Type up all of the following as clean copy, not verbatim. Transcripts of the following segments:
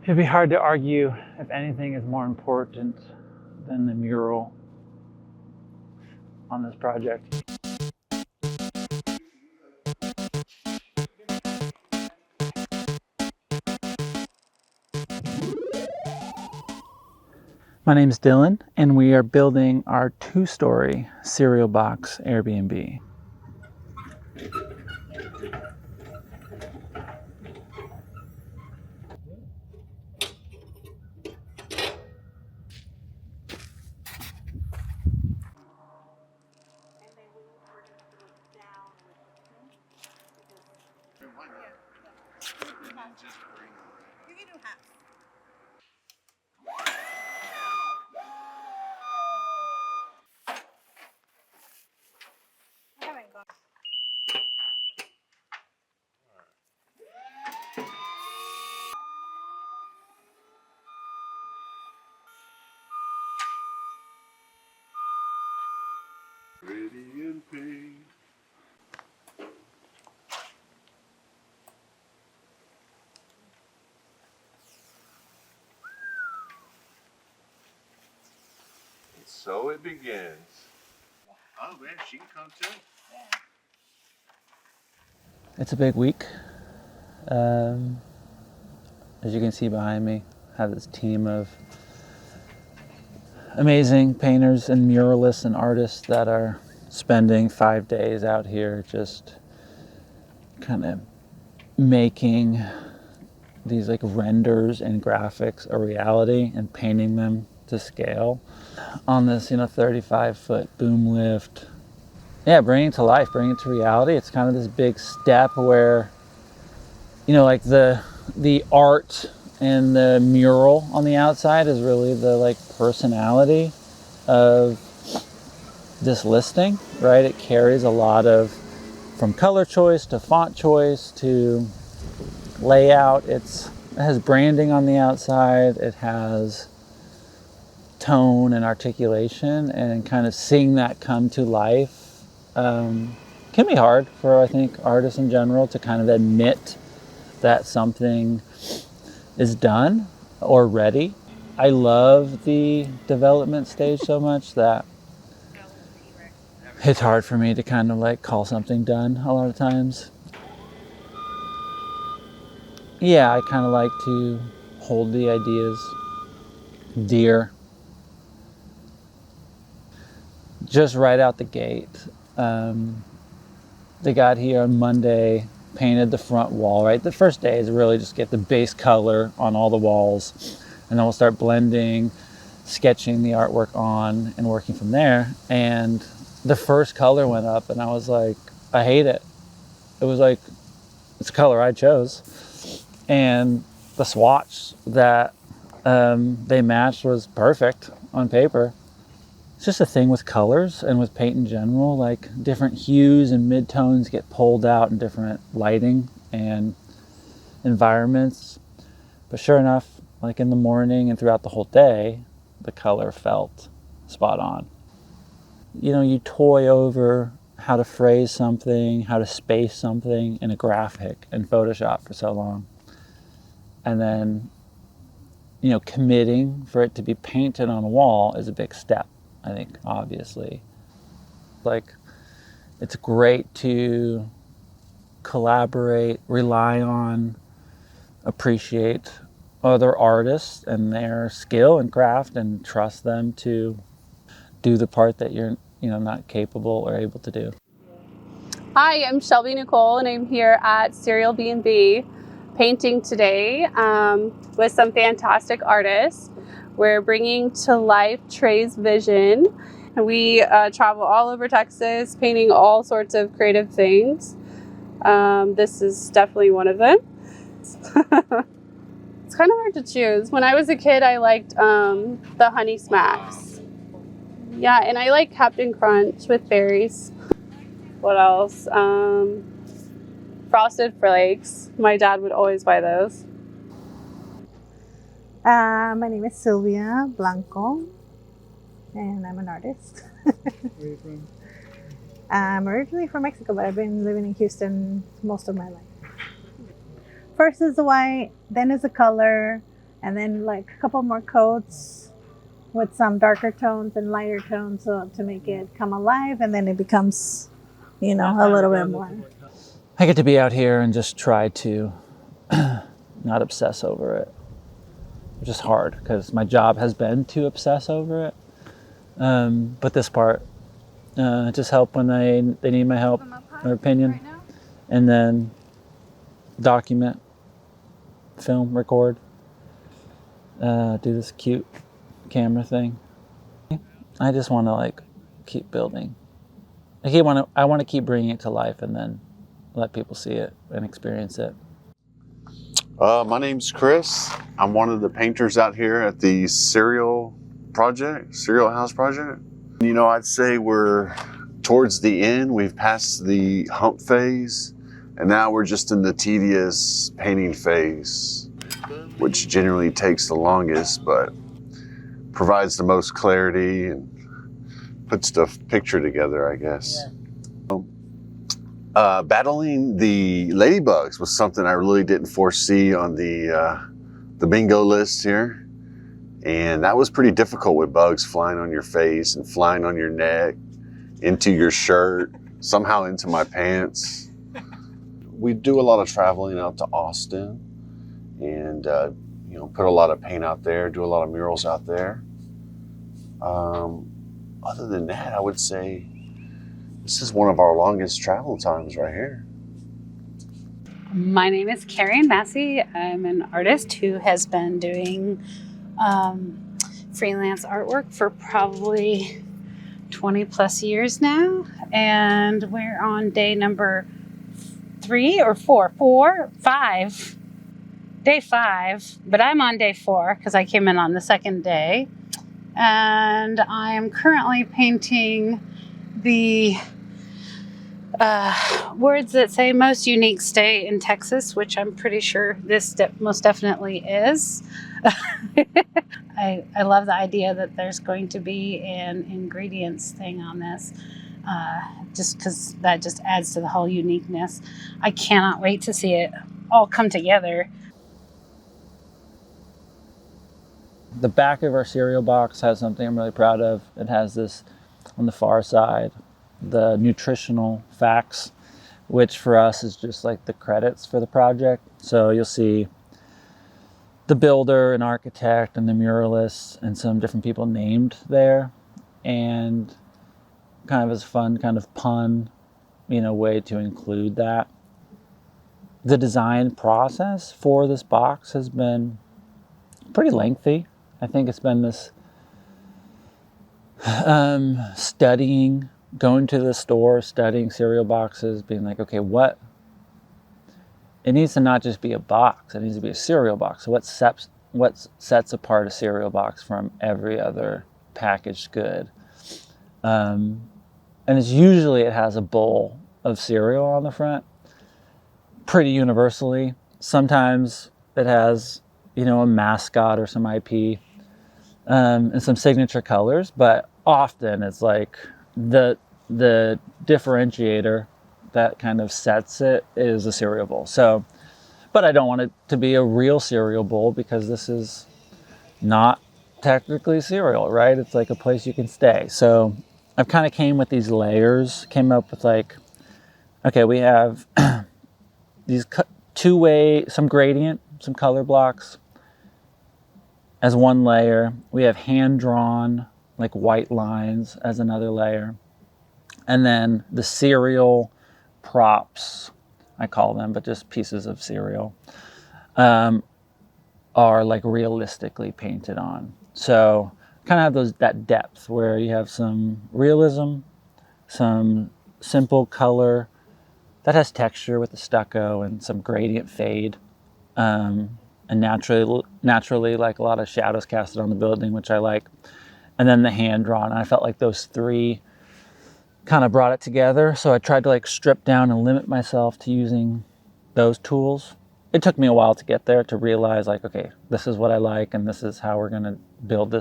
It'd be hard to argue if anything is more important than the mural on this project. My name is Dylan, and we are building our 2-story cereal box Airbnb. You can do half. I haven't gone. Pretty and pink. And so it begins. Oh man, she can come too. It's a big week. As you can see behind me, I have this team of amazing painters and muralists and artists that are spending 5 days out here just kind of making these like renders and graphics a reality and painting them to scale on this 35-foot boom lift. Yeah, bringing it to life, bringing it to reality. It's kind of this big step where like the art and the mural on the outside is really the like personality of this listing, right? It carries a lot of, from color choice to font choice to layout. It has branding on the outside. It has tone and articulation, and kind of seeing that come to life can be hard for, I think, artists in general to kind of admit that something is done or ready. I love the development stage so much that it's hard for me to kind of like call something done a lot of times. Yeah, I kind of like to hold the ideas dear. Just right out the gate, they got here on Monday, painted the front wall, right? The first day is really just get the base color on all the walls, and then we'll start blending, sketching the artwork on, and working from there. And the first color went up, and I was like, I hate it. It was like, it's a color I chose. And the swatch that they matched was perfect on paper. It's just a thing with colors and with paint in general, like different hues and midtones get pulled out in different lighting and environments. But sure enough, like in the morning and throughout the whole day, the color felt spot on. You toy over how to phrase something, how to space something in a graphic in Photoshop for so long. And then, committing for it to be painted on a wall is a big step. I think, obviously. Like, it's great to collaborate, rely on, appreciate other artists and their skill and craft, and trust them to do the part that you're, not capable or able to do. Hi, I'm Shelbi Nicole, and I'm here at Cereal B&B painting today with some fantastic artists. We're bringing to life Trey's vision. We travel all over Texas, painting all sorts of creative things. This is definitely one of them. It's kind of hard to choose. When I was a kid, I liked the Honey Smacks. Yeah, and I like Captain Crunch with berries. What else? Frosted Flakes. My dad would always buy those. My name is Sylvia Blanco, and I'm an artist. Where are you from? I'm originally from Mexico, but I've been living in Houston most of my life. First is the white, then is the color, and then like a couple more coats with some darker tones and lighter tones so to make it come alive, and then it becomes, you know, a little bit more. I get to be out here and just try to not obsess over it, which is hard because my job has been to obsess over it. But this part, just help when they need my help or opinion, and then document, film, record, do this cute camera thing. I just want to like keep building. I want to keep bringing it to life and then let people see it and experience it. My name's Chris. I'm one of the painters out here at the Cereal House Project. You know, I'd say we're towards the end. We've passed the hump phase, and now we're just in the tedious painting phase, which generally takes the longest, but provides the most clarity and puts the picture together, I guess. Battling the ladybugs was something I really didn't foresee on the bingo list here. And that was pretty difficult with bugs flying on your face and flying on your neck, into your shirt, somehow into my pants. We do a lot of traveling out to Austin and, you know, put a lot of paint out there, do a lot of murals out there. Other than that, I would say this is one of our longest travel times right here. My name is Karen Massey. I'm an artist who has been doing freelance artwork for probably 20 plus years now. And we're on day number 3 or 4, 5. Day 5, but I'm on day 4 because I came in on the second day. And I am currently painting the words that say most unique state in Texas, which I'm pretty sure this most definitely is. I love the idea that there's going to be an ingredients thing on this, just because that just adds to the whole uniqueness. I cannot wait to see it all come together. The back of our cereal box has something I'm really proud of. It has this on the far side, the nutritional facts, which for us is just like the credits for the project. So you'll see the builder and architect and the muralist and some different people named there, and kind of as a fun kind of pun, you know, way to include that. The design process for this box has been pretty lengthy. I think it's been this studying, going to the store, studying cereal boxes, being like, okay, what? It needs to not just be a box, it needs to be a cereal box. So what sets apart a cereal box from every other packaged good? And it's usually it has a bowl of cereal on the front, pretty universally. Sometimes it has, you know, a mascot or some IP, and some signature colors, but often it's like the differentiator that kind of sets it is a cereal bowl. So, but I don't want it to be a real cereal bowl because this is not technically cereal, right? It's like a place you can stay. So I've kind of came with these layers, came up with like, okay, we have these two-way, some gradient, some color blocks as one layer. We have hand-drawn like white lines as another layer. And then the cereal props, I call them, but just pieces of cereal, are like realistically painted on. So kind of have that depth where you have some realism, some simple color that has texture with the stucco and some gradient fade, and naturally like a lot of shadows casted on the building, which I like. And then the hand drawn. I felt like those three kind of brought it together. So I tried to like strip down and limit myself to using those tools. It took me a while to get there, to realize like, okay, this is what I like and this is how we're going to build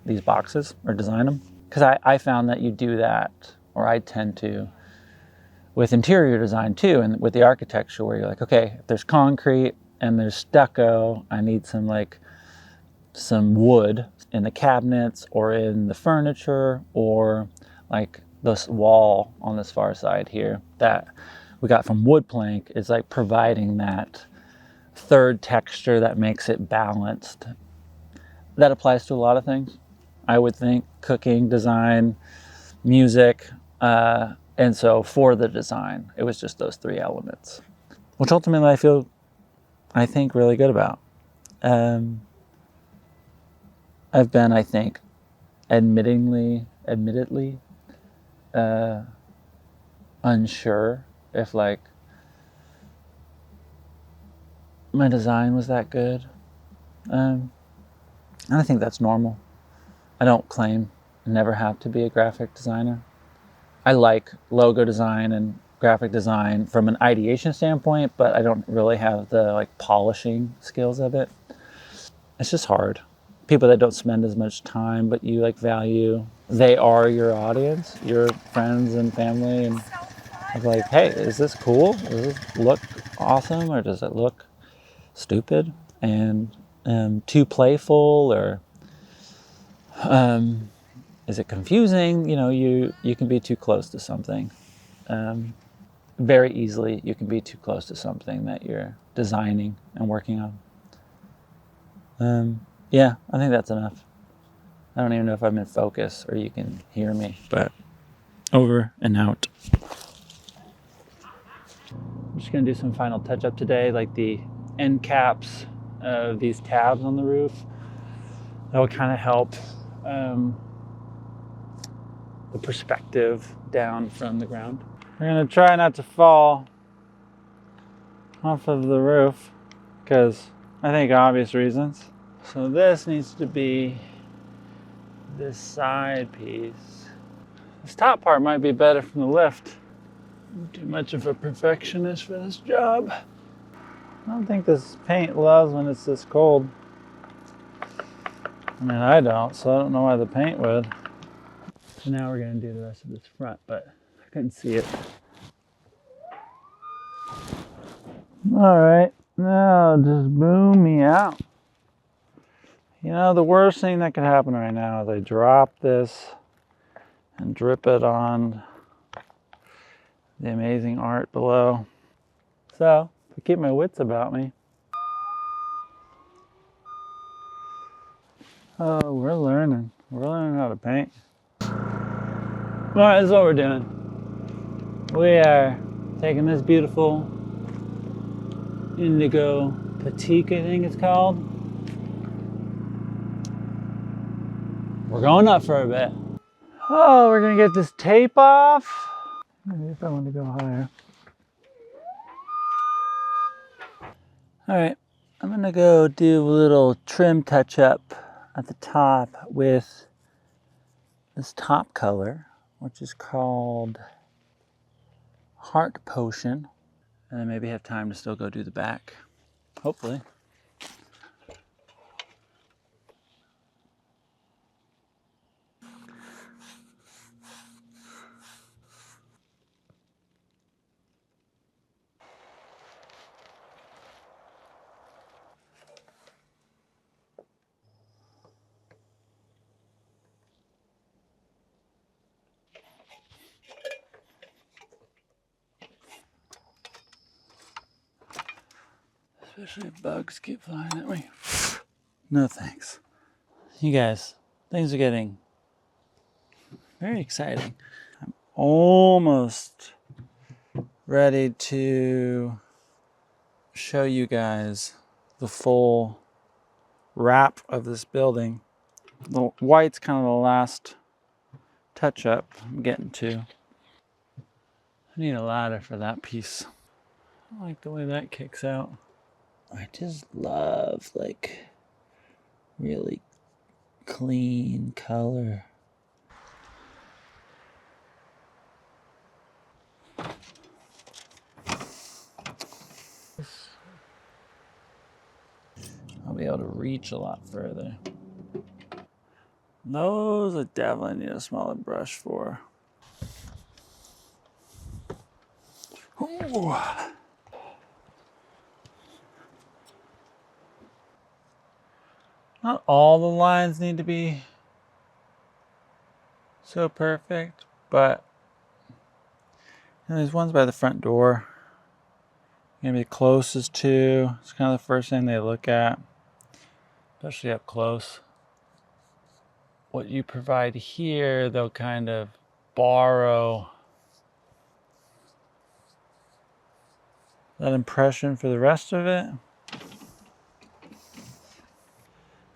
these boxes or design them. Because I found that you do that, or I tend to, with interior design too, and with the architecture, where you're like, okay, if there's concrete and there's stucco, I need some like some wood in the cabinets or in the furniture, or like this wall on this far side here that we got from wood plank is like providing that third texture that makes it balanced. That applies to a lot of things, I would think: cooking, design, music. And so for the design, it was just those three elements, which ultimately I think really good about. I've been, I think, admittedly unsure if like my design was that good. And I think that's normal. I don't claim I never have to be a graphic designer. I like logo design and graphic design from an ideation standpoint, but I don't really have the like polishing skills of it. It's just hard. People that don't spend as much time, but you like value, they are your audience, your friends and family, and I'm like, hey, is this cool? Does this look awesome, or does it look stupid and too playful, or is it confusing? You know, you can be too close to something. Very easily, you can be too close to something that you're designing and working on. Yeah, I think that's enough. I don't even know if I'm in focus or you can hear me, but over and out. I'm just gonna do some final touch up today, like the end caps of these tabs on the roof. That will kind of help the perspective down from the ground. We're gonna try not to fall off of the roof because I think obvious reasons. So this needs to be this side piece. This top part might be better from the lift. I'm too much of a perfectionist for this job. I don't think this paint loves when it's this cold. I mean, I don't, so I don't know why the paint would. So now we're gonna do the rest of this front, but I couldn't see it. All right, now just boom me out. You know, the worst thing that could happen right now is I drop this and drip it on the amazing art below. So, to keep my wits about me. Oh, we're learning. We're learning how to paint. All right, this is what we're doing. We are taking this beautiful indigo batik, I think it's called. We're going up for a bit. Oh, we're gonna get this tape off. Maybe if I want to go higher. All right, I'm gonna go do a little trim touch up at the top with this top color, which is called Heart Potion. And then maybe have time to still go do the back, hopefully. Especially if bugs keep flying at me. No thanks. You guys, things are getting very exciting. I'm almost ready to show you guys the full wrap of this building. The white's kind of the last touch up I'm getting to. I need a ladder for that piece. I like the way that kicks out. I just love like really clean color. I'll be able to reach a lot further. Those I definitely need a smaller brush for. Ooh. Not all the lines need to be so perfect, but there's ones by the front door. You're gonna be closest to. It's kind of the first thing they look at, especially up close. What you provide here, they'll kind of borrow that impression for the rest of it.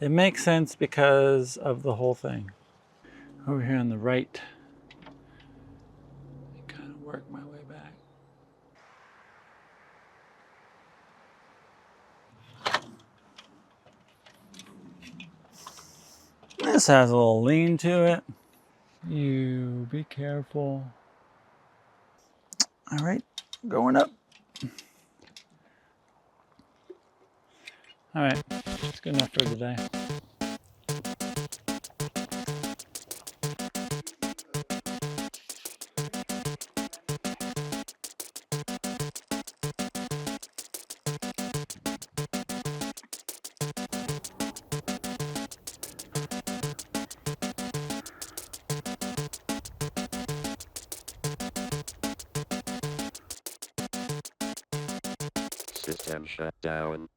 It makes sense because of the whole thing. Over here on the right, I kind of work my way back. This has a little lean to it. You be careful. All right, going up. All right, that's good enough for today. System shut down.